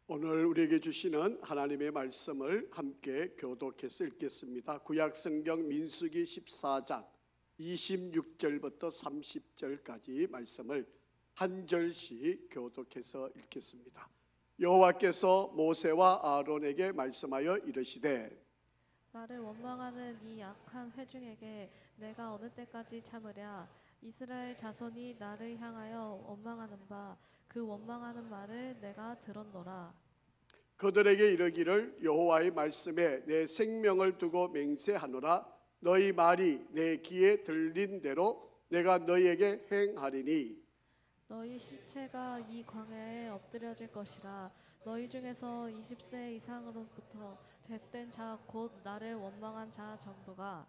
오늘 우리에게 주시는 하나님의 말씀을 함께 교독해서 읽겠습니다. 구약성경 민수기 14장 26절부터 30절까지 말씀을 한 절씩 교독해서 읽겠습니다. 여호와께서 모세와 아론에게 말씀하여 이르시되 나를 원망하는 이 악한 회중에게 내가 어느 때까지 참으랴. 이스라엘 자손이 나를 향하여 원망하는 바 그 원망하는 말을 내가 들었노라. 그들에게 이르기를 여호와의 말씀에 내 생명을 두고 맹세하노라. 너희 말이 내 귀에 들린 대로 내가 너희에게 행하리니 너희 시체가 이 광야에 엎드려질 것이라. 너희 중에서 20세 이상으로부터 제수된 자 곧 나를 원망한 자 전부가.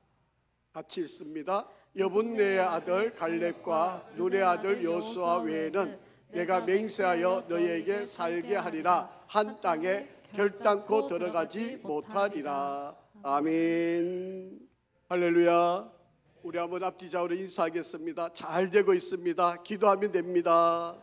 같이 읽습니다. 여분네의 아들 갈렙과 눈의 아들 여호수아 외에는 내가 맹세하여 너희에게 살게 하리라. 한 땅에 결단코 들어가지 못하리라. 아멘. 할렐루야. 우리 한번 앞뒤 좌우로 인사하겠습니다. 잘 되고 있습니다. 기도하면 됩니다.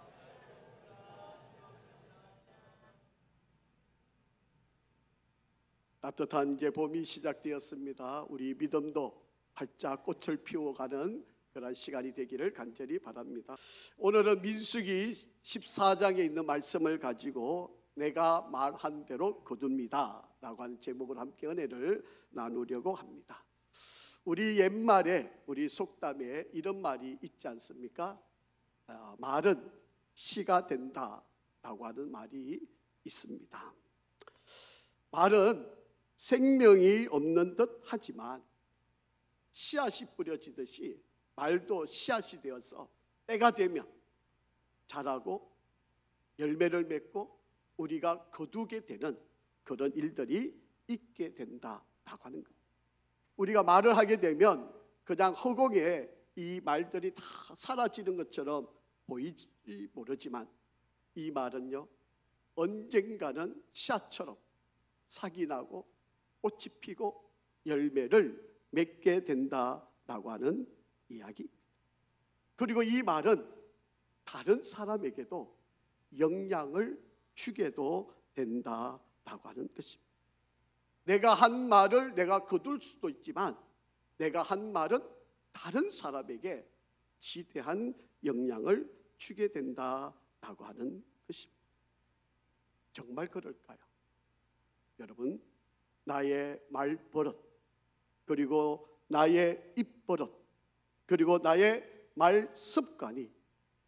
따뜻한 이제 봄이 시작되었습니다. 우리 믿음도 활짝 꽃을 피워가는 그런 시간이 되기를 간절히 바랍니다. 오늘은 민수기 14장에 있는 말씀을 가지고 내가 말한 대로 거둡니다 라고 하는 제목으로 함께 은혜를 나누려고 합니다. 우리 옛말에 우리 속담에 이런 말이 있지 않습니까? 말은 씨가 된다 라고 하는 말이 있습니다. 말은 생명이 없는 듯 하지만 씨앗이 뿌려지듯이 말도 씨앗이 되어서 때가 되면 자라고 열매를 맺고 우리가 거두게 되는 그런 일들이 있게 된다라고 하는 것. 우리가 말을 하게 되면 그냥 허공에 이 말들이 다 사라지는 것처럼 보이지 모르지만 이 말은요 언젠가는 씨앗처럼 싹이 나고 꽃이 피고 열매를 맺게 된다라고 하는 이야기. 그리고 이 말은 다른 사람에게도 영향을 주게도 된다라고 하는 것입니다. 내가 한 말을 내가 거둘 수도 있지만 내가 한 말은 다른 사람에게 지대한 영향을 주게 된다라고 하는 것입니다. 정말 그럴까요? 여러분, 나의 말버릇, 그리고 나의 입버릇, 그리고 나의 말 습관이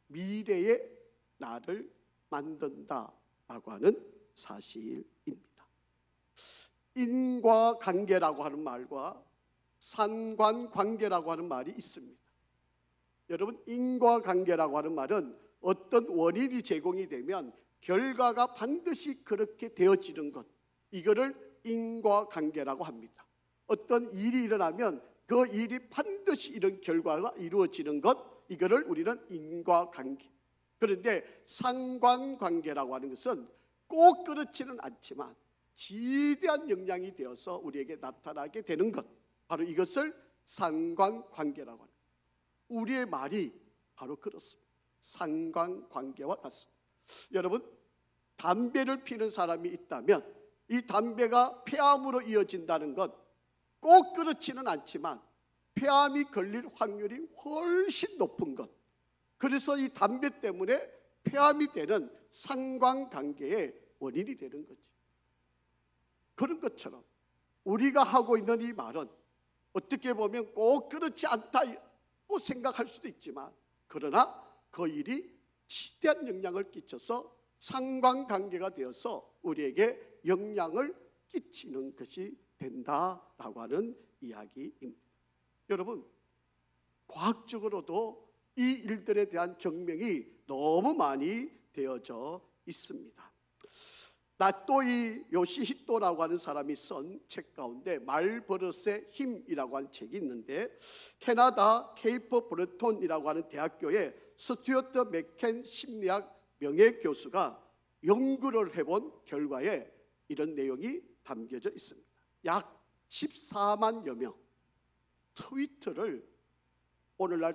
미래의 나를 만든다라고 하는 사실입니다. 인과관계라고 하는 말과 상관관계라고 하는 말이 있습니다. 여러분, 인과관계라고 하는 말은 어떤 원인이 제공이 되면 결과가 반드시 그렇게 되어지는 것, 이거를 인과관계라고 합니다. 어떤 일이 일어나면 그 일이 반드시 이런 결과가 이루어지는 것, 이거를 우리는 인과관계. 그런데 상관관계라고 하는 것은 꼭 그렇지는 않지만 지대한 영향이 되어서 우리에게 나타나게 되는 것, 바로 이것을 상관관계라고 합니다. 우리의 말이 바로 그렇습니다. 상관관계와 같습니다. 여러분, 담배를 피는 사람이 있다면 이 담배가 폐암으로 이어진다는 것 꼭 그렇지는 않지만 폐암이 걸릴 확률이 훨씬 높은 것, 그래서 이 담배 때문에 폐암이 되는 상관관계의 원인이 되는 거지. 그런 것처럼 우리가 하고 있는 이 말은 어떻게 보면 꼭 그렇지 않다고 생각할 수도 있지만 그러나 그 일이 지대한 영향을 끼쳐서 상관관계가 되어서 우리에게 영향을 끼치는 것이 된다라고 하는 이야기입니다. 여러분, 과학적으로도 이 일들에 대한 증명이 너무 많이 되어져 있습니다. 나토이 요시히토라고 하는 사람이 쓴 책 가운데 말버릇의 힘이라고 하는 책이 있는데 캐나다 케이프 브레톤이라고 하는 대학교의 스튜어트 맥켄 심리학 명예교수가 연구를 해본 결과에 이런 내용이 담겨져 있습니다. 약 14만여 명 트위터를 오늘날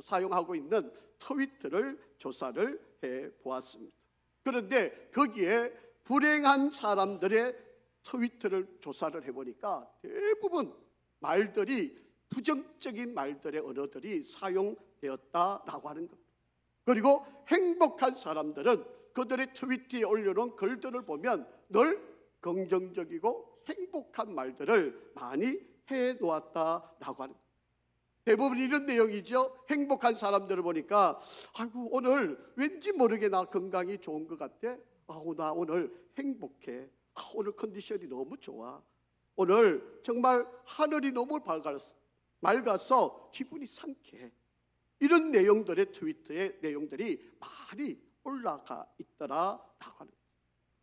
사용하고 있는 트위터를 조사를 해보았습니다. 그런데 거기에 불행한 사람들의 트위터를 조사를 해보니까 대부분 말들이 부정적인 말들의 언어들이 사용되었다라고 하는 겁니다. 그리고 행복한 사람들은 그들의 트위터에 올려놓은 글들을 보면 늘 긍정적이고 행복한 말들을 많이 해놓았다라고 하는 겁니다. 대부분 이런 내용이죠. 행복한 사람들을 보니까 아이고 오늘 왠지 모르게 나 건강이 좋은 것 같아. 나 오늘 행복해. 오늘 컨디션이 너무 좋아. 오늘 정말 하늘이 너무 맑아서 기분이 상쾌해. 이런 내용들의 트위터의 내용들이 많이 올라가 있더라라고 하는 거예요.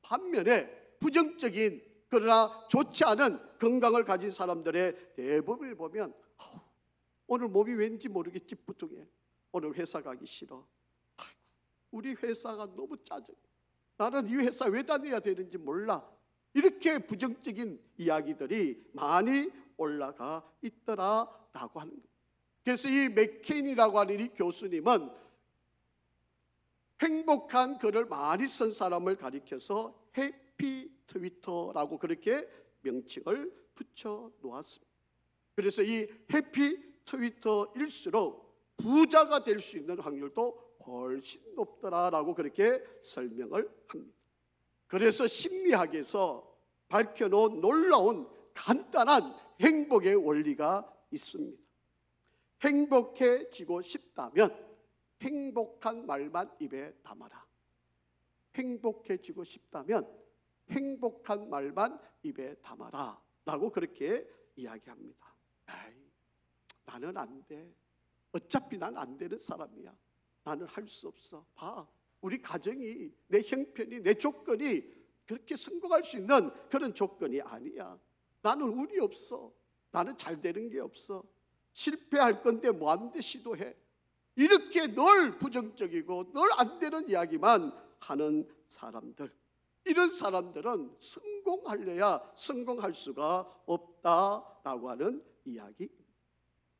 반면에 부정적인 그러나 좋지 않은 건강을 가진 사람들의 대부분을 보면 오늘 몸이 왠지 모르게 찌뿌둥해. 오늘 회사 가기 싫어. 우리 회사가 너무 짜증. 나는 이 회사 왜 다녀야 되는지 몰라. 이렇게 부정적인 이야기들이 많이 올라가 있더라라고 하는 거예요. 그래서 이 맥케인이라고 하는 이 교수님은 행복한 글을 많이 쓴 사람을 가리켜서 해피 트위터라고 그렇게 명칭을 붙여 놓았습니다. 그래서 이 해피 트위터일수록 부자가 될 수 있는 확률도 훨씬 높더라라고 그렇게 설명을 합니다. 그래서 심리학에서 밝혀놓은 놀라운 간단한 행복의 원리가 있습니다. 행복해지고 싶다면 행복한 말만 입에 담아라. 행복해지고 싶다면 행복한 말만 입에 담아라 라고 그렇게 이야기합니다. 나는 안 돼. 어차피 난 안 되는 사람이야. 나는 할 수 없어. 봐. 우리 가정이, 내 형편이, 내 조건이 그렇게 성공할 수 있는 그런 조건이 아니야. 나는 운이 없어. 나는 잘 되는 게 없어. 실패할 건데 뭐 안 돼 시도해. 이렇게 늘 부정적이고 늘 안 되는 이야기만 하는 사람들. 이런 사람들은 성공하려야 성공할 수가 없다라고 하는 이야기입니다.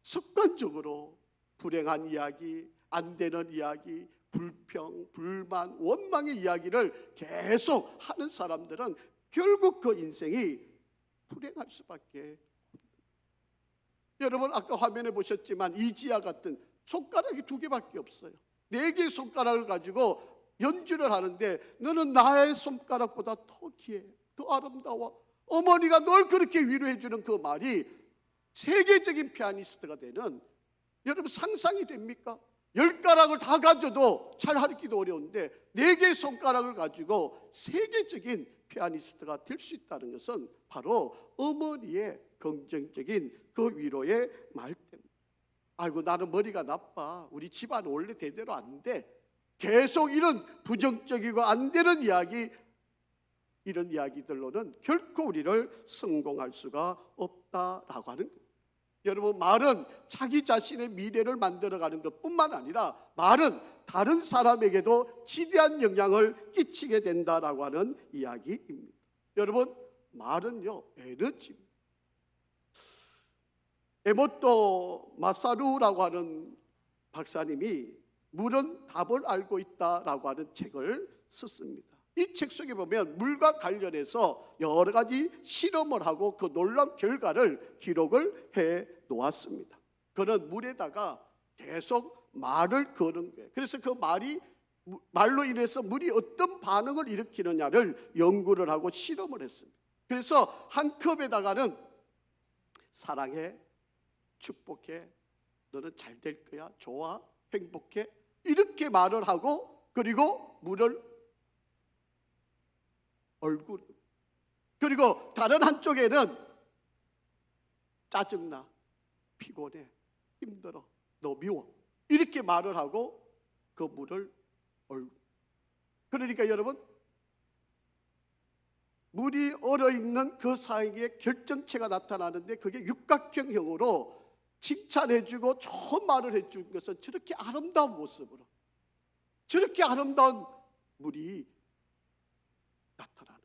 습관적으로 불행한 이야기, 안 되는 이야기, 불평, 불만, 원망의 이야기를 계속 하는 사람들은 결국 그 인생이 불행할 수밖에 없습니다. 여러분 아까 화면에 보셨지만 이지아 같은 손가락이 2개밖에 없어요. 4개의 손가락을 가지고 연주를 하는데 너는 나의 손가락보다 더 귀해, 더 아름다워. 어머니가 널 그렇게 위로해 주는 그 말이 세계적인 피아니스트가 되는, 여러분 상상이 됩니까? 10가락을 다 가져도 잘 하기도 어려운데 4개의 손가락을 가지고 세계적인 피아니스트가 될 수 있다는 것은 바로 어머니의 긍정적인 그 위로의 말 때문에. 아이고 나는 머리가 나빠. 우리 집안은 원래 대대로 안 돼. 계속 이런 부정적이고 안 되는 이야기, 이런 이야기들로는 결코 우리를 성공할 수가 없다라고 하는 거예요. 여러분 말은 자기 자신의 미래를 만들어가는 것뿐만 아니라 말은 다른 사람에게도 지대한 영향을 끼치게 된다라고 하는 이야기입니다. 여러분 말은요 에너지입니다. 에모토 마사루라고 하는 박사님이 물은 답을 알고 있다라고 하는 책을 썼습니다. 이 책 속에 보면 물과 관련해서 여러 가지 실험을 하고 그 놀라운 결과를 기록을 해 놓았습니다. 그는 물에다가 계속 말을 거는 거예요. 그래서 그 말로 인해서 물이 어떤 반응을 일으키느냐를 연구를 하고 실험을 했습니다. 그래서 한 컵에다가는 사랑해, 축복해, 너는 잘 될 거야, 좋아, 행복해 이렇게 말을 하고, 그리고 물을 얼굴, 그리고 다른 한쪽에는 짜증나, 피곤해, 힘들어, 너 미워 이렇게 말을 하고 그 물을 얼굴. 그러니까 여러분 물이 얼어있는 그 사이에 결정체가 나타나는데 그게 육각형으로 칭찬해주고 좋은 말을 해준 것은 저렇게 아름다운 모습으로, 저렇게 아름다운 물이 나타나는.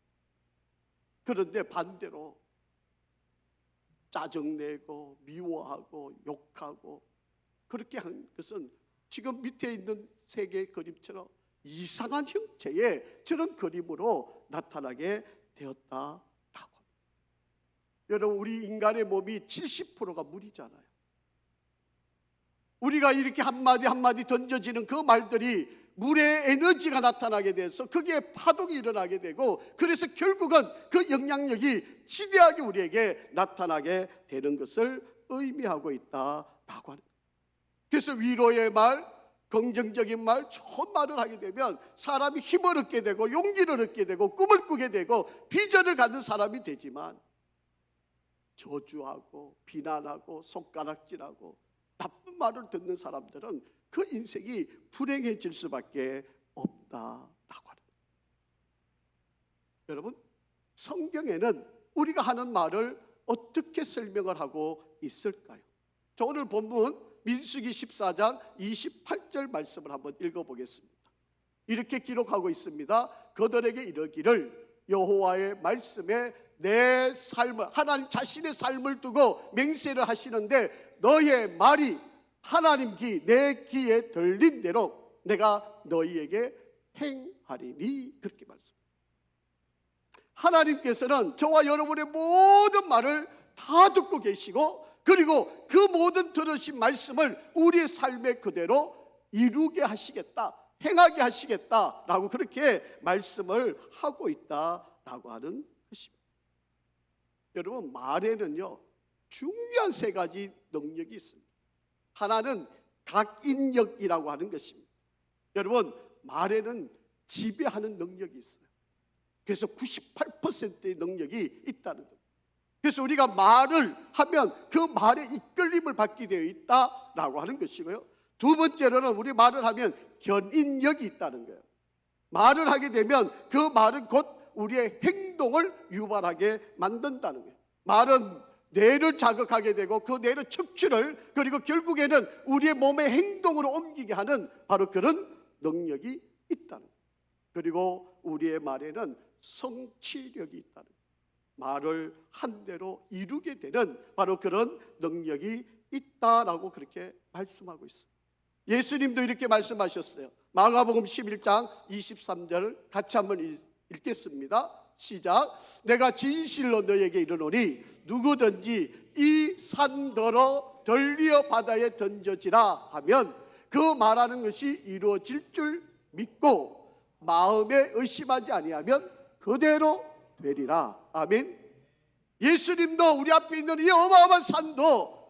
그런데 반대로 짜증내고 미워하고 욕하고 그렇게 한 것은 지금 밑에 있는 세 개의 그림처럼 이상한 형체의 저런 그림으로 나타나게 되었다라고. 여러분, 우리 인간의 몸이 70%가 물이잖아요. 우리가 이렇게 한마디 한마디 던져지는 그 말들이 물의 에너지가 나타나게 돼서 거기에 파동이 일어나게 되고, 그래서 결국은 그 영향력이 지대하게 우리에게 나타나게 되는 것을 의미하고 있다라고 하는 거예요. 그래서 위로의 말, 긍정적인 말, 좋은 말을 하게 되면 사람이 힘을 얻게 되고 용기를 얻게 되고 꿈을 꾸게 되고 비전을 갖는 사람이 되지만, 저주하고 비난하고 손가락질하고 나쁜 말을 듣는 사람들은 그 인생이 불행해질 수밖에 없다라고 하는 거예요. 여러분, 성경에는 우리가 하는 말을 어떻게 설명을 하고 있을까요? 자, 오늘 본문 민수기 14장 28절 말씀을 한번 읽어보겠습니다. 이렇게 기록하고 있습니다. 그들에게 이르기를 여호와의 말씀에 내 삶을, 하나님 자신의 삶을 두고 맹세를 하시는데, 너의 말이 하나님 귀, 내 귀에 들린 대로 내가 너희에게 행하리니, 그렇게 말씀합니다. 하나님께서는 저와 여러분의 모든 말을 다 듣고 계시고, 그리고 그 모든 들으신 말씀을 우리의 삶에 그대로 이루게 하시겠다, 행하게 하시겠다라고 그렇게 말씀을 하고 있다라고 하는 것입니다. 여러분, 말에는요 중요한 세 가지 능력이 있습니다. 하나는 각인력이라고 하는 것입니다. 여러분, 말에는 지배하는 능력이 있어요. 그래서 98%의 능력이 있다는 겁니다. 그래서 우리가 말을 하면 그 말에 이끌림을 받게 되어 있다라고 하는 것이고요. 두 번째로는 우리 말을 하면 견인력이 있다는 거예요. 말을 하게 되면 그 말은 곧 우리의 행동을 유발하게 만든다는 거예요. 말은 뇌를 자극하게 되고 그 뇌의 척추를, 그리고 결국에는 우리의 몸의 행동으로 옮기게 하는 바로 그런 능력이 있다는 거예요. 그리고 우리의 말에는 성취력이 있다는 거예요. 말을 한 대로 이루게 되는 바로 그런 능력이 있다라고 그렇게 말씀하고 있어요. 예수님도 이렇게 말씀하셨어요. 마가복음 11장 23절 같이 한번 읽겠습니다. 시작. 내가 진실로 너에게 이르노니 누구든지 이 산더러 덜리어 바다에 던져지라 하면 그 말하는 것이 이루어질 줄 믿고 마음에 의심하지 아니하면 그대로 되리라. 아멘. 예수님도 우리 앞에 있는 이 어마어마한 산도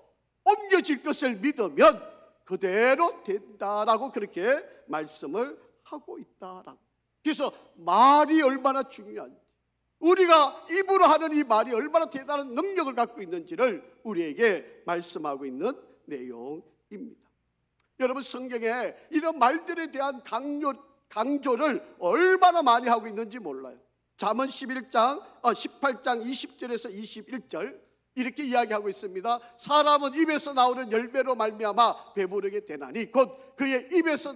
옮겨질 것을 믿으면 그대로 된다라고 그렇게 말씀을 하고 있다라고. 그래서 말이 얼마나 중요한지, 우리가 입으로 하는 이 말이 얼마나 대단한 능력을 갖고 있는지를 우리에게 말씀하고 있는 내용입니다. 여러분, 성경에 이런 말들에 대한 강조를 얼마나 많이 하고 있는지 몰라요. 잠언 18장 20절에서 21절 이렇게 이야기하고 있습니다. 사람은 입에서 나오는 열매로 말미암아 배부르게 되나니 곧 그의 입에서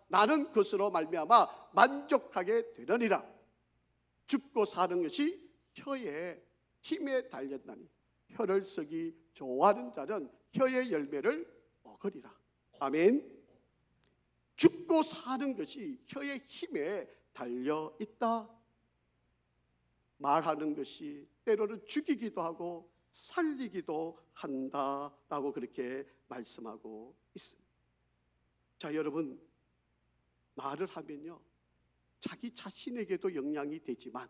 나는 것으로 말미암아 만족하게 되느니라. 죽고 사는 것이 혀의 힘에 달렸나니 혀를 쓰기 좋아하는 자는 혀의 열매를 먹으리라. 아멘. 죽고 사는 것이 혀의 힘에 달려 있다. 말하는 것이 때로는 죽이기도 하고 살리기도 한다라고 그렇게 말씀하고 있습니다. 자, 여러분, 말을 하면요 자기 자신에게도 영향이 되지만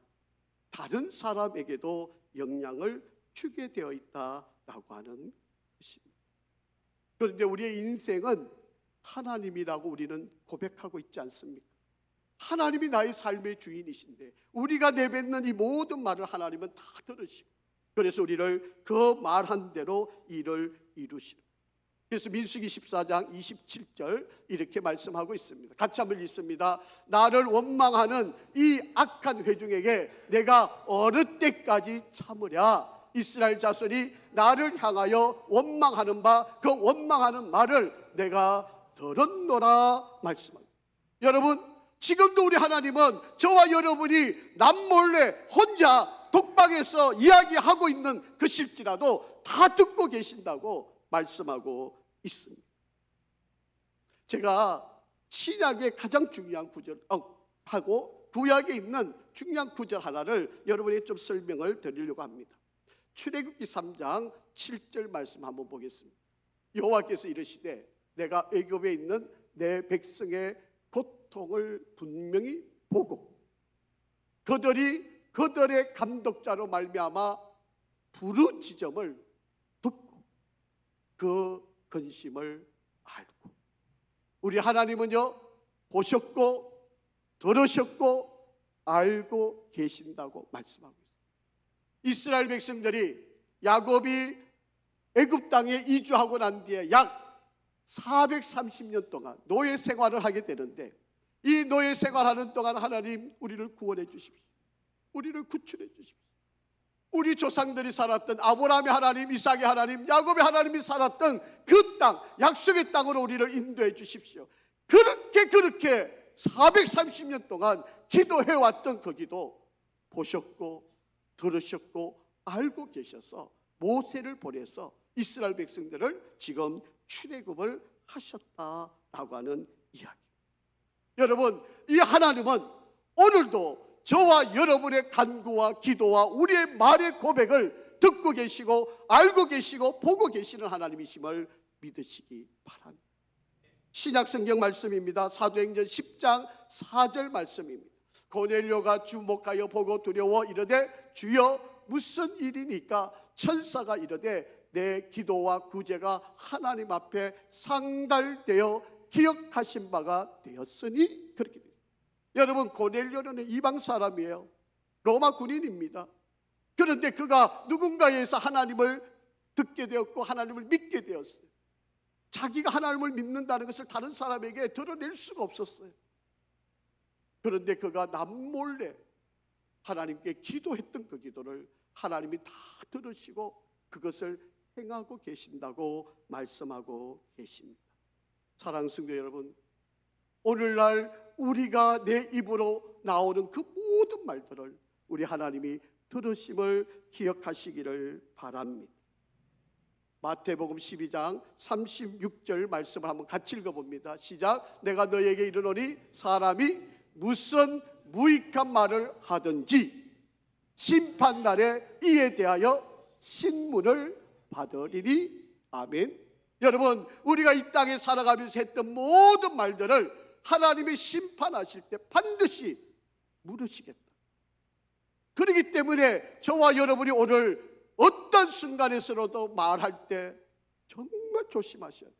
다른 사람에게도 영향을 주게 되어 있다라고 하는 것입니다. 그런데 우리의 인생은 하나님이라고 우리는 고백하고 있지 않습니까? 하나님이 나의 삶의 주인이신데 우리가 내뱉는 이 모든 말을 하나님은 다 들으시고, 그래서 우리를 그 말한 대로 일을 이루시는. 그래서 민수기 14장 27절 이렇게 말씀하고 있습니다. 같이 한번 읽습니다. 나를 원망하는 이 악한 회중에게 내가 어느 때까지 참으랴. 이스라엘 자손이 나를 향하여 원망하는 바 그 원망하는 말을 내가 들었노라 말씀합니다. 여러분, 지금도 우리 하나님은 저와 여러분이 남몰래 혼자 독방에서 이야기하고 있는 것일지라도 다 듣고 계신다고 말씀하고 있습니다. 제가 신약의 가장 중요한 구절 하고 구약에 있는 중요한 구절 하나를 여러분에게 좀 설명을 드리려고 합니다. 출애굽기 3장 7절 말씀 한번 보겠습니다. 여호와께서 이르시되 내가 애굽에 있는 내 백성의 고통을 분명히 보고 그들의 감독자로 말미암아 부르짖음을 듣고 그 근심을 알고. 우리 하나님은요, 보셨고 들으셨고 알고 계신다고 말씀하고 있습니다. 이스라엘 백성들이 야곱이 애굽 땅에 이주하고 난 뒤에 약 430년 동안 노예 생활을 하게 되는데, 이 노예 생활하는 동안 하나님 우리를 구원해 주십시오. 우리를 구출해 주십시오. 우리 조상들이 살았던 아브라함의 하나님, 이삭의 하나님, 야곱의 하나님이 살았던 그 땅, 약속의 땅으로 우리를 인도해 주십시오. 그렇게 430년 동안 기도해왔던 그 기도 보셨고 들으셨고 알고 계셔서 모세를 보내서 이스라엘 백성들을 지금 출애굽을 하셨다라고 하는 이야기. 여러분, 이 하나님은 오늘도 저와 여러분의 간구와 기도와 우리의 말의 고백을 듣고 계시고 알고 계시고 보고 계시는 하나님이심을 믿으시기 바랍니다. 신약 성경 말씀입니다. 사도행전 10장 4절 말씀입니다. 고넬료가 주목하여 보고 두려워 이르되 주여 무슨 일이니까? 천사가 이르되 내 기도와 구제가 하나님 앞에 상달되어 기억하신 바가 되었으니. 그렇게 됩니다. 여러분, 고넬료는 이방 사람이에요. 로마 군인입니다. 그런데 그가 누군가에 의해서 하나님을 듣게 되었고 하나님을 믿게 되었어요. 자기가 하나님을 믿는다는 것을 다른 사람에게 드러낼 수가 없었어요. 그런데 그가 남몰래 하나님께 기도했던 그 기도를 하나님이 다 들으시고 그것을 행하고 계신다고 말씀하고 계십니다. 사랑하는 성도 여러분, 오늘날 우리가 내 입으로 나오는 그 모든 말들을 우리 하나님이 들으심을 기억하시기를 바랍니다. 마태복음 12장 36절 말씀을 한번 같이 읽어봅니다. 시작. 내가 너에게 이르노니 사람이 무슨 무익한 말을 하든지 심판날에 이에 대하여 신문을 받으리니. 아멘. 여러분, 우리가 이 땅에 살아가면서 했던 모든 말들을 하나님이 심판하실 때 반드시 물으시겠다. 그렇기 때문에 저와 여러분이 오늘 어떤 순간에서라도 말할 때 정말 조심하셔야 돼요.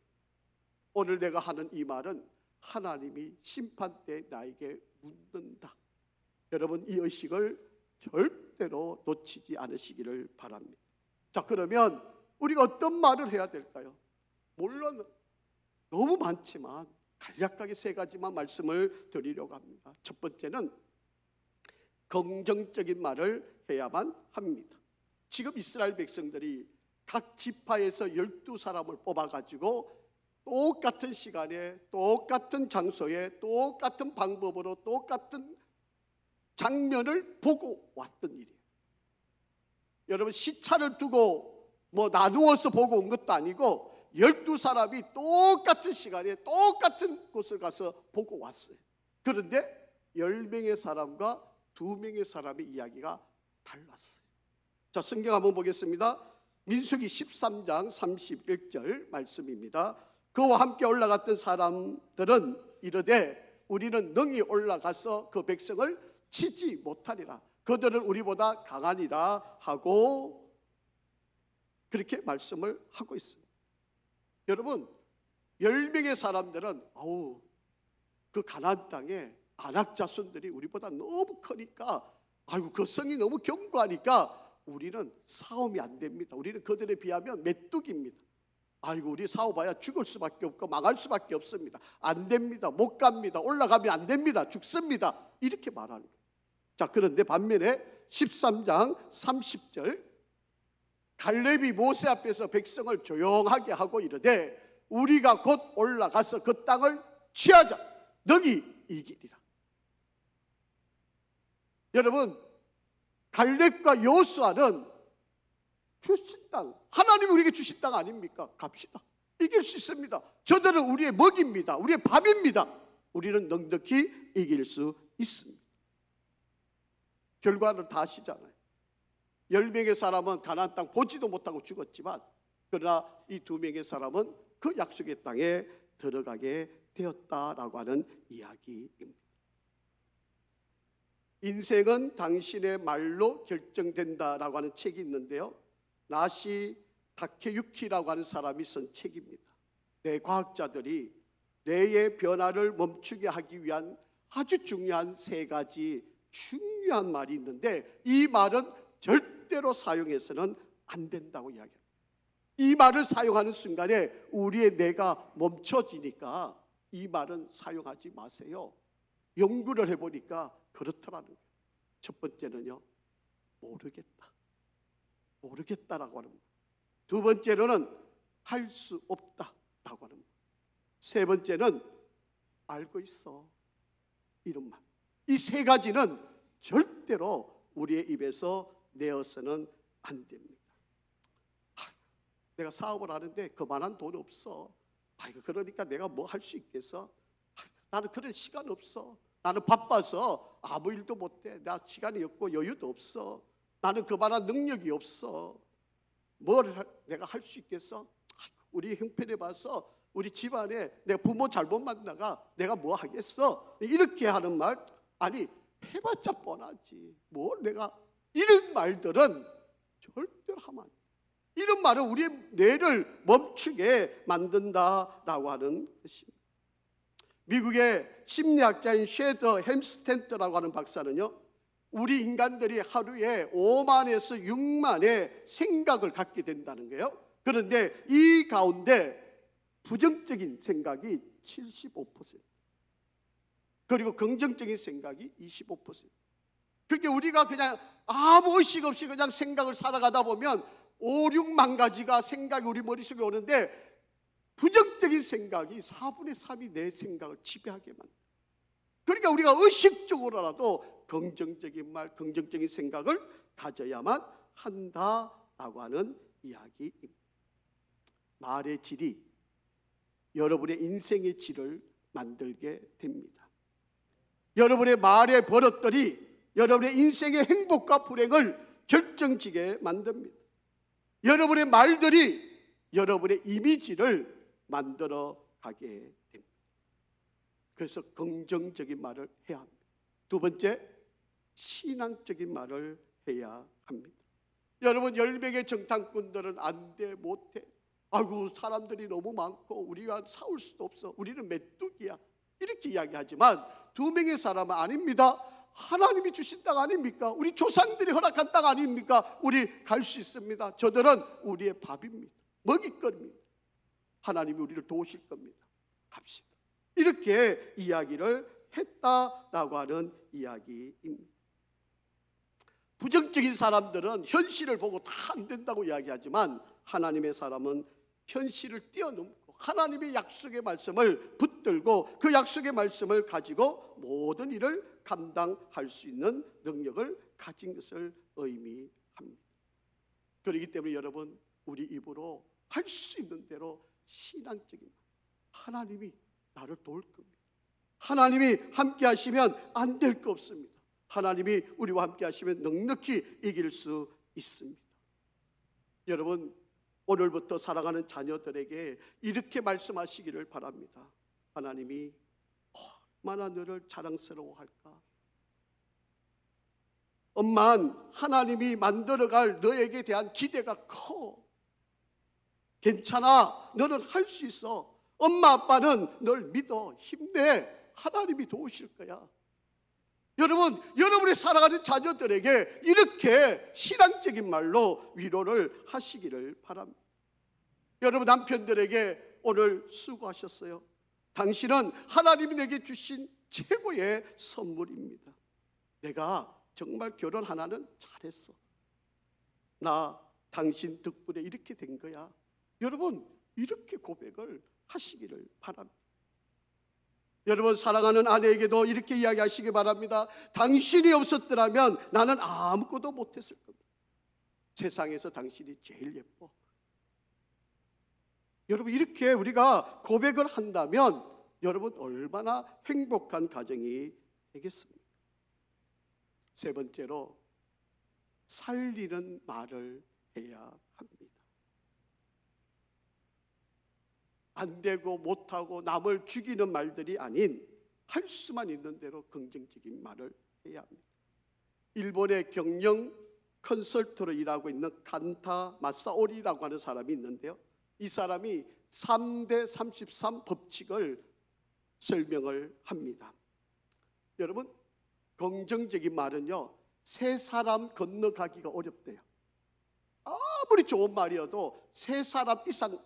오늘 내가 하는 이 말은 하나님이 심판 때 나에게 묻는다. 여러분, 이 의식을 절대로 놓치지 않으시기를 바랍니다. 자, 그러면 우리가 어떤 말을 해야 될까요? 물론 너무 많지만 간략하게 세 가지만 말씀을 드리려고 합니다. 첫 번째는 긍정적인 말을 해야만 합니다. 지금 이스라엘 백성들이 각 지파에서 12사람을 뽑아가지고 똑같은 시간에 똑같은 장소에 똑같은 방법으로 똑같은 장면을 보고 왔던 일이에요. 여러분, 시차를 두고 나누어서 보고 온 것도 아니고 12사람이 똑같은 시간에 똑같은 곳을 가서 보고 왔어요. 그런데 10명의 사람과 2명의 사람의 이야기가 달랐어요. 자, 성경 한번 보겠습니다. 민수기 13장 31절 말씀입니다. 그와 함께 올라갔던 사람들은 이르되 우리는 능히 올라가서 그 백성을 치지 못하리라. 그들은 우리보다 강하니라 하고 그렇게 말씀을 하고 있습니다. 여러분, 10명의 사람들은 그 가나안 땅에 아낙 자손들이 우리보다 너무 크니까 그 성이 너무 견고하니까 우리는 싸움이 안 됩니다. 우리는 그들에 비하면 메뚜기입니다. 우리 싸워봐야 죽을 수밖에 없고 망할 수밖에 없습니다. 안 됩니다. 못 갑니다. 올라가면 안 됩니다. 죽습니다. 이렇게 말하는 거예요. 자, 그런데 반면에 13장 30절 갈렙이 모세 앞에서 백성을 조용하게 하고 이르되 우리가 곧 올라가서 그 땅을 취하자. 너희 이기리라. 여러분, 갈렙과 여호수아는 주신 땅, 하나님이 우리에게 주신 땅 아닙니까? 갑시다. 이길 수 있습니다. 저들은 우리의 먹입니다. 우리의 밥입니다. 우리는 넉넉히 이길 수 있습니다. 결과는 다 아시잖아요. 10명의 사람은 가나안 땅 보지도 못하고 죽었지만, 그러나 이 2명의 사람은 그 약속의 땅에 들어가게 되었다라고 하는 이야기입니다. 인생은 당신의 말로 결정된다라고 하는 책이 있는데요, 나시 다케유키라고 하는 사람이 쓴 책입니다. 뇌과학자들이 뇌의 변화를 멈추게 하기 위한 아주 중요한 3가지 중요한 말이 있는데, 이 말은 절대로 사용해서는 안 된다고 이야기합니다. 이 말을 사용하는 순간에 우리의 뇌가 멈춰지니까 이 말은 사용하지 마세요. 연구를 해보니까 그렇더라는 거예요. 첫 번째는요, 모르겠다라고 하는 거예요. 2번째로는 할 수 없다라고 하는 거예요. 3번째는 알고 있어, 이런 말. 이 3가지는 절대로 우리의 입에서 내어서는 안 됩니다. 내가 사업을 하는데 그만한 돈 없어. 그러니까 내가 뭐 할 수 있겠어? 나는 그런 시간 없어. 나는 바빠서 아무 일도 못해. 나 시간이 없고 여유도 없어. 나는 그만한 능력이 없어. 내가 할 수 있겠어? 우리 형편에 봐서 우리 집안에 내 부모 잘못 만나가 내가 뭐 하겠어? 이렇게 하는 말, 아니 해봤자 뻔하지. 내가 이런 말들은 절대로 하면 안 돼. 이런 말은 우리의 뇌를 멈추게 만든다라고 하는 것입니다. 미국의 심리학자인 쉐더 햄스텐트라고 하는 박사는요, 우리 인간들이 하루에 5만에서 6만의 생각을 갖게 된다는 거예요. 그런데 이 가운데 부정적인 생각이 75%, 그리고 긍정적인 생각이 25%. 그러니까 우리가 그냥 아무 의식 없이 그냥 생각을 살아가다 보면 5, 6만 가지가 생각이 우리 머릿속에 오는데, 부정적인 생각이 4분의 3이 내 생각을 지배하게 만든다. 그러니까 우리가 의식적으로라도 긍정적인 말, 긍정적인 생각을 가져야만 한다라고 하는 이야기입니다. 말의 질이 여러분의 인생의 질을 만들게 됩니다. 여러분의 말의 버릇들이 여러분의 인생의 행복과 불행을 결정지게 만듭니다. 여러분의 말들이 여러분의 이미지를 만들어 가게 됩니다. 그래서 긍정적인 말을 해야 합니다. 2번째, 신앙적인 말을 해야 합니다. 여러분, 10명의 정탐꾼들은 안 돼, 못해. 아이고, 사람들이 너무 많고 우리가 싸울 수도 없어. 우리는 메뚜기야. 이렇게 이야기하지만 2명의 사람은 아닙니다. 하나님이 주신 땅 아닙니까? 우리 조상들이 허락한 땅 아닙니까? 우리 갈 수 있습니다. 저들은 우리의 밥입니다. 먹잇거리입니다. 하나님이 우리를 도우실 겁니다. 갑시다. 이렇게 이야기를 했다라고 하는 이야기입니다. 부정적인 사람들은 현실을 보고 다 안 된다고 이야기하지만, 하나님의 사람은 현실을 뛰어넘고 하나님의 약속의 말씀을 붙들고 그 약속의 말씀을 가지고 모든 일을 감당할 수 있는 능력을 가진 것을 의미합니다. 그렇기 때문에 여러분, 우리 입으로 할 수 있는 대로 신앙적인 말, 하나님이 나를 도울 겁니다. 하나님이 함께 하시면 안 될 거 없습니다. 하나님이 우리와 함께 하시면 넉넉히 이길 수 있습니다. 여러분, 오늘부터 사랑하는 자녀들에게 이렇게 말씀하시기를 바랍니다. 하나님이 얼마나 너를 자랑스러워할까? 엄만, 하나님이 만들어갈 너에게 대한 기대가 커. 괜찮아, 너는 할 수 있어. 엄마 아빠는 널 믿어. 힘내. 하나님이 도우실 거야. 여러분, 여러분의 사랑하는 자녀들에게 이렇게 신앙적인 말로 위로를 하시기를 바랍니다. 여러분, 남편들에게 오늘 수고하셨어요. 당신은 하나님이 내게 주신 최고의 선물입니다. 내가 정말 결혼 하나는 잘했어. 나 당신 덕분에 이렇게 된 거야. 여러분, 이렇게 고백을 하시기를 바랍니다. 여러분, 사랑하는 아내에게도 이렇게 이야기하시기 바랍니다. 당신이 없었더라면 나는 아무것도 못했을 겁니다. 세상에서 당신이 제일 예뻐. 여러분, 이렇게 우리가 고백을 한다면 여러분 얼마나 행복한 가정이 되겠습니까? 세 번째로 살리는 말을 해야 합니다. 안 되고 못하고 남을 죽이는 말들이 아닌 할 수만 있는 대로 긍정적인 말을 해야 합니다. 일본의 경영 컨설터로 일하고 있는 간타 마사오리라고 하는 사람이 있는데요, 이 사람이 3대 33 법칙을 설명을 합니다. 여러분, 긍정적인 말은요, 세 사람 건너가기가 어렵대요. 아무리 좋은 말이어도 세 사람 이상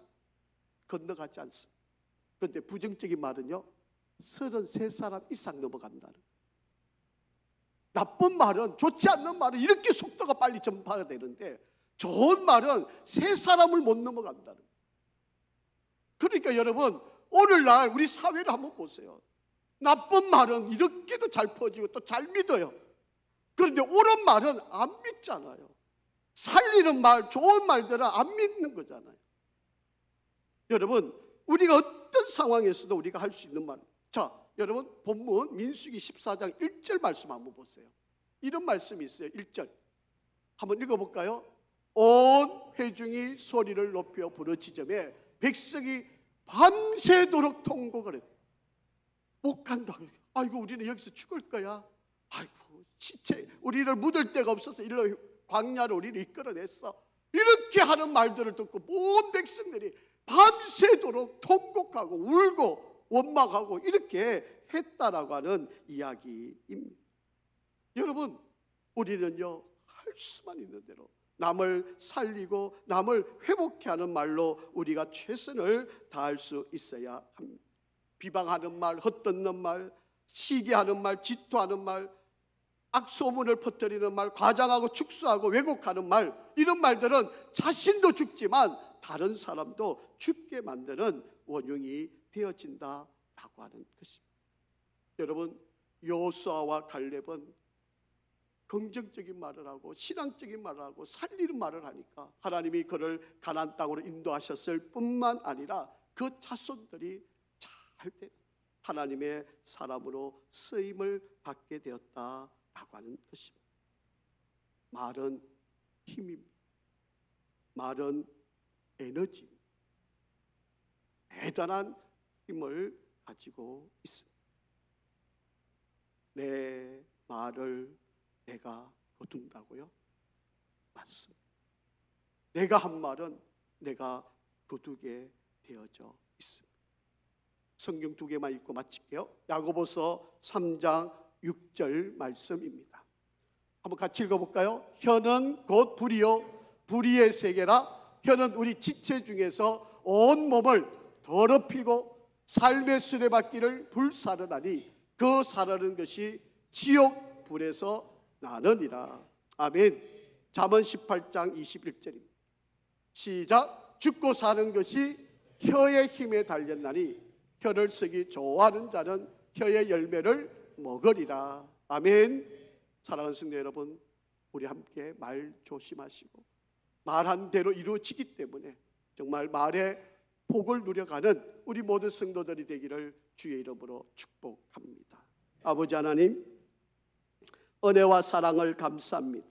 건너가지 않습니다. 그런데 부정적인 말은요, 33사람 이상 넘어간다는 거예요. 나쁜 말은, 좋지 않는 말은 이렇게 속도가 빨리 전파가 되는데 좋은 말은 세 사람을 못 넘어간다는 거예요. 그러니까 여러분, 오늘날 우리 사회를 한번 보세요. 나쁜 말은 이렇게도 잘 퍼지고 또 잘 믿어요. 그런데 옳은 말은 안 믿잖아요. 살리는 말, 좋은 말들은 안 믿는 거잖아요. 여러분, 우리가 어떤 상황에서도 우리가 할 수 있는 말. 자, 여러분, 본문 민수기 14장 1절 말씀 한번 보세요. 이런 말씀이 있어요. 1절 한번 읽어볼까요? 온 회중이 소리를 높여 부르짖으며 백성이 밤새도록 통곡을 했다. 못 간다. 아이고, 우리는 여기서 죽을 거야. 아이고, 시체 우리를 묻을 데가 없어서 일로 광야로 우리를 이끌어냈어. 이렇게 하는 말들을 듣고 온 백성들이 밤새도록 통곡하고 울고 원망하고 이렇게 했다라고 하는 이야기입니다. 여러분, 우리는요, 할 수만 있는 대로 남을 살리고 남을 회복케 하는 말로 우리가 최선을 다할 수 있어야 합니다. 비방하는 말, 헛듣는 말, 시기하는 말, 질투하는 말, 악소문을 퍼뜨리는 말, 과장하고 축소하고 왜곡하는 말, 이런 말들은 자신도 죽지만 다른 사람도 죽게 만드는 원흉이 되어진다라고 하는 것입니다. 여러분, 여호수아와 갈렙은 긍정적인 말을 하고 신앙적인 말을 하고 살리는 말을 하니까 하나님이 그를 가나안 땅으로 인도하셨을 뿐만 아니라 그 자손들이 잘 된 하나님의 사람으로 쓰임을 받게 되었다라고 하는 것입니다. 말은 힘입니다. 말은 에너지입니다. 대단한 힘을 가지고 있습니다. 내 말을 내가 거둔다고요? 맞습니다. 내가 한 말은 내가 거두게 되어져 있습니다. 성경 두 개만 읽고 마칠게요. 야고보서 3장 6절 말씀입니다. 한번 같이 읽어볼까요? 혀는 곧 불이요 불의의 세계라. 혀는 우리 지체 중에서 온 몸을 더럽히고 삶의 수레바퀴를 불사르나니 그 사르는 것이 지옥 불에서 나느니라. 아멘. 잠언 18장 21절입니다. 시작. 죽고 사는 것이 혀의 힘에 달렸나니 혀를 쓰기 좋아하는 자는 혀의 열매를 먹으리라. 아멘. 사랑하는 성도 여러분, 우리 함께 말 조심하시고 말한 대로 이루어지기 때문에 정말 말의 복을 누려가는 우리 모든 성도들이 되기를 주의 이름으로 축복합니다. 아버지 하나님, 은혜와 사랑을 감사합니다.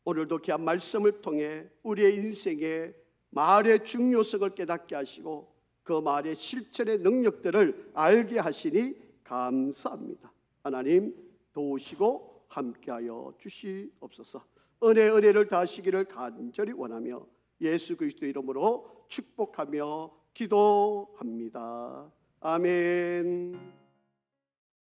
오늘도 귀한 말씀을 통해 우리의 인생의 말의 중요성을 깨닫게 하시고 그 말의 실천의 능력들을 알게 하시니 감사합니다. 하나님 도우시고 함께하여 주시옵소서. 은혜를 다하시기를 간절히 원하며 예수 그리스도 이름으로 축복하며 기도합니다. 아멘.